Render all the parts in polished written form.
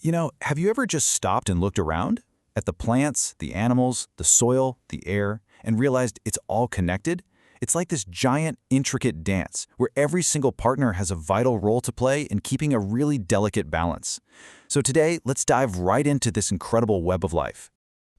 Have you ever just stopped and looked around? At the plants, the animals, the soil, the air, and realized it's all connected? It's like this giant, intricate dance where every single partner has a vital role to play in keeping a really delicate balance. So today, let's dive right into this incredible web of life.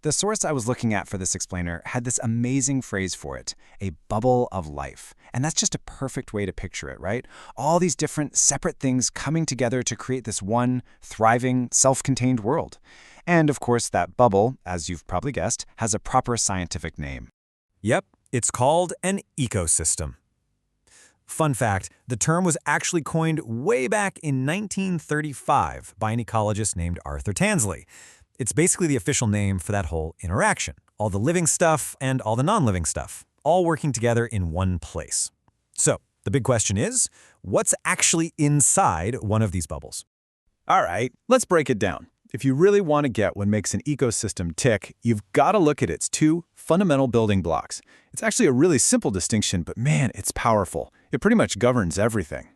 The source I was looking at for this explainer had this amazing phrase for it, a bubble of life. And that's just a perfect way to picture it, right? All these different separate things coming together to create this one thriving, self-contained world. And of course, that bubble, as you've probably guessed, has a proper scientific name. Yep, it's called an ecosystem. Fun fact, the term was actually coined way back in 1935 by an ecologist named Arthur Tansley. It's basically the official name for that whole interaction. All the living stuff and all the non-living stuff, all working together in one place. So, the big question is, what's actually inside one of these bubbles? All right, let's break it down. If you really want to get what makes an ecosystem tick, you've got to look at its two fundamental building blocks. It's actually a really simple distinction, but man, it's powerful. It pretty much governs everything.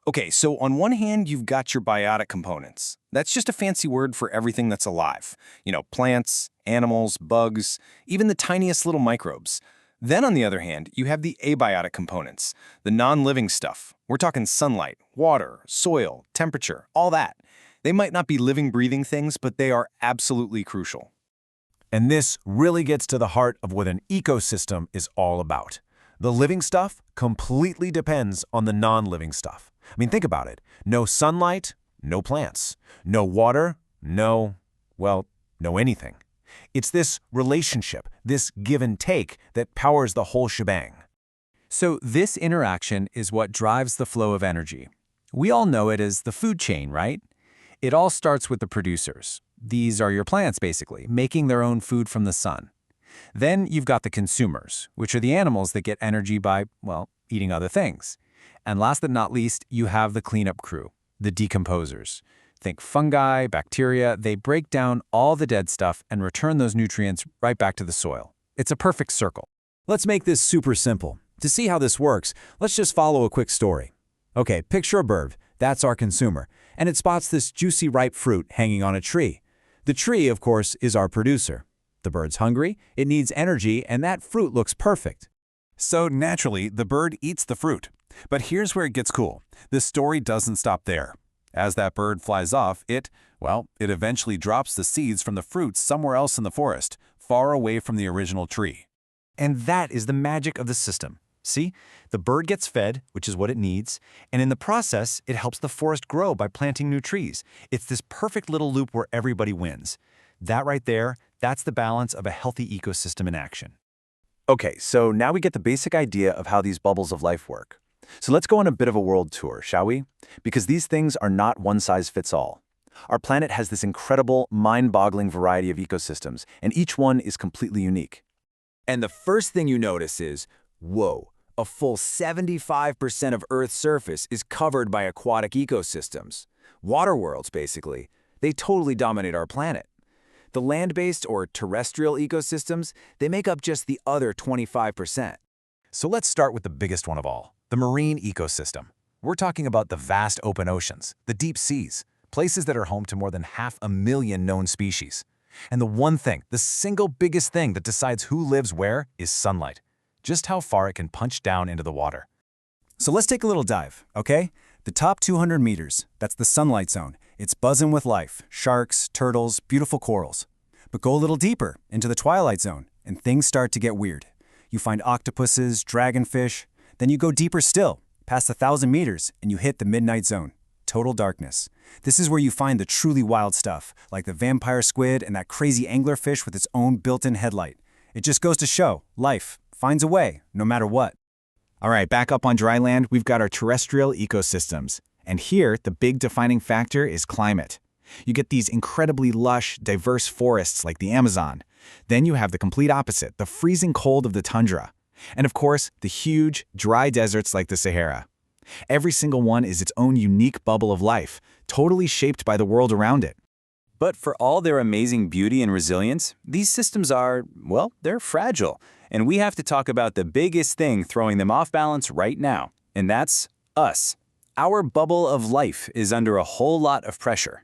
Okay, so on one hand, you've got your biotic components. That's just a fancy word for everything that's alive. Plants, animals, bugs, even the tiniest little microbes. Then on the other hand, you have the abiotic components, the non-living stuff. We're talking sunlight, water, soil, temperature, all that. They might not be living, breathing things, but they are absolutely crucial. And this really gets to the heart of what an ecosystem is all about. The living stuff completely depends on the non-living stuff. Think about it. No sunlight, no plants. No water, no anything. It's this relationship, this give and take that powers the whole shebang. So this interaction is what drives the flow of energy. We all know it as the food chain, right? It all starts with the producers. These are your plants, basically, making their own food from the sun. Then you've got the consumers, which are the animals that get energy by, eating other things. And last but not least, you have the cleanup crew, the decomposers. Think fungi, bacteria, they break down all the dead stuff and return those nutrients right back to the soil. It's a perfect circle. Let's make this super simple. To see how this works, let's just follow a quick story. Okay, picture a bird. That's our consumer. And it spots this juicy, ripe fruit hanging on a tree. The tree, of course, is our producer. The bird's hungry, it needs energy, and that fruit looks perfect. So naturally, the bird eats the fruit. But here's where it gets cool. The story doesn't stop there. As that bird flies off, it eventually drops the seeds from the fruit somewhere else in the forest, far away from the original tree. And that is the magic of the system. See, the bird gets fed, which is what it needs, and in the process, it helps the forest grow by planting new trees. It's this perfect little loop where everybody wins. That right there, that's the balance of a healthy ecosystem in action. Okay, so now we get the basic idea of how these bubbles of life work. So let's go on a bit of a world tour, shall we? Because these things are not one size fits all. Our planet has this incredible, mind-boggling variety of ecosystems, and each one is completely unique. And the first thing you notice is, whoa, a full 75% of Earth's surface is covered by aquatic ecosystems. Water worlds, basically. They totally dominate our planet. The land-based or terrestrial ecosystems, they make up just the other 25%. So let's start with the biggest one of all, the marine ecosystem. We're talking about the vast open oceans, the deep seas, places that are home to more than 500,000 known species. And the one thing, the single biggest thing that decides who lives where is sunlight, just how far it can punch down into the water. So let's take a little dive, okay? The top 200 meters, that's the sunlight zone. It's buzzing with life, sharks, turtles, beautiful corals. But go a little deeper, into the twilight zone, and things start to get weird. You find octopuses, dragonfish, then you go deeper still, past 1,000 meters, and you hit the midnight zone. Total darkness. This is where you find the truly wild stuff, like the vampire squid and that crazy anglerfish with its own built-in headlight. It just goes to show, life finds a way, no matter what. All right, back up on dry land, we've got our terrestrial ecosystems. And here, the big defining factor is climate. You get these incredibly lush, diverse forests like the Amazon. Then you have the complete opposite, the freezing cold of the tundra. And of course, the huge, dry deserts like the Sahara. Every single one is its own unique bubble of life, totally shaped by the world around it. But for all their amazing beauty and resilience, these systems are, they're fragile. And we have to talk about the biggest thing throwing them off balance right now, and that's us. Our bubble of life is under a whole lot of pressure.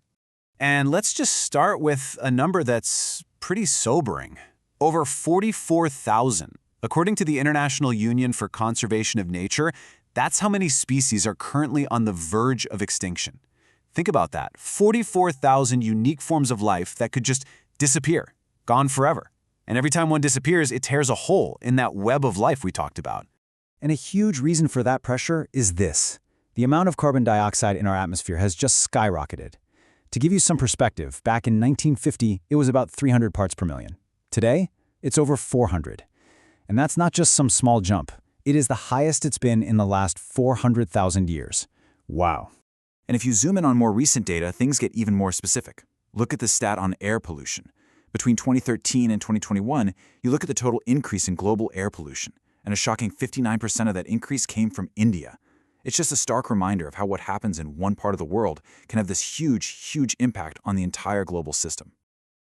And let's just start with a number that's pretty sobering. Over 44,000. According to the International Union for Conservation of Nature, that's how many species are currently on the verge of extinction. Think about that. 44,000 unique forms of life that could just disappear, gone forever. And every time one disappears, it tears a hole in that web of life we talked about. And a huge reason for that pressure is this. The amount of carbon dioxide in our atmosphere has just skyrocketed. To give you some perspective, back in 1950, it was about 300 parts per million. Today, it's over 400. And that's not just some small jump. It is the highest it's been in the last 400,000 years. Wow. And if you zoom in on more recent data, things get even more specific. Look at the stat on air pollution. Between 2013 and 2021, you look at the total increase in global air pollution, and a shocking 59% of that increase came from India. It's just a stark reminder of how what happens in one part of the world can have this huge impact on the entire global system.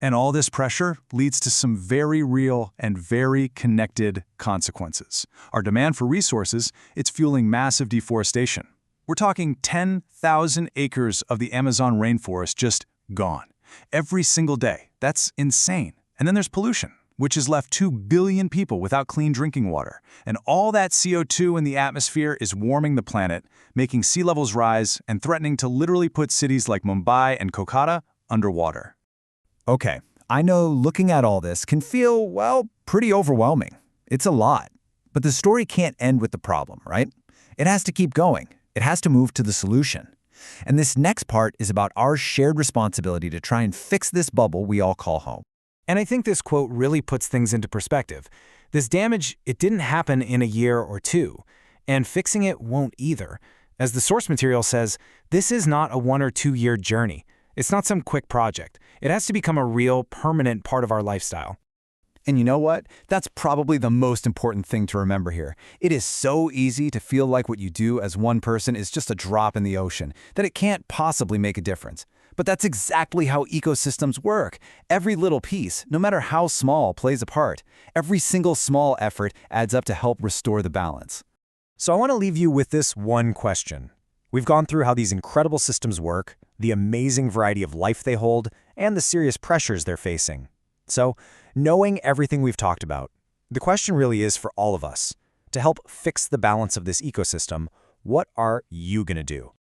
And all this pressure leads to some very real and very connected consequences. Our demand for resources, it's fueling massive deforestation. We're talking 10,000 acres of the Amazon rainforest just gone. Every single day. That's insane. And then there's pollution, which has left 2 billion people without clean drinking water. And all that CO2 in the atmosphere is warming the planet, making sea levels rise, and threatening to literally put cities like Mumbai and Kolkata underwater. Okay, I know looking at all this can feel, well, pretty overwhelming. It's a lot. But the story can't end with the problem, right? It has to keep going. It has to move to the solution. And this next part is about our shared responsibility to try and fix this bubble we all call home. And I think this quote really puts things into perspective. This damage, it didn't happen in a year or two, and fixing it won't either. As the source material says, this is not a 1 or 2 year journey. It's not some quick project. It has to become a real, permanent part of our lifestyle. And you know what? That's probably the most important thing to remember here. It is so easy to feel like what you do as one person is just a drop in the ocean, that it can't possibly make a difference. But that's exactly how ecosystems work. Every little piece, no matter how small, plays a part. Every single small effort adds up to help restore the balance. So I want to leave you with this one question. We've gone through how these incredible systems work, the amazing variety of life they hold, and the serious pressures they're facing. So, knowing everything we've talked about, the question really is for all of us. To help fix the balance of this ecosystem, what are you going to do?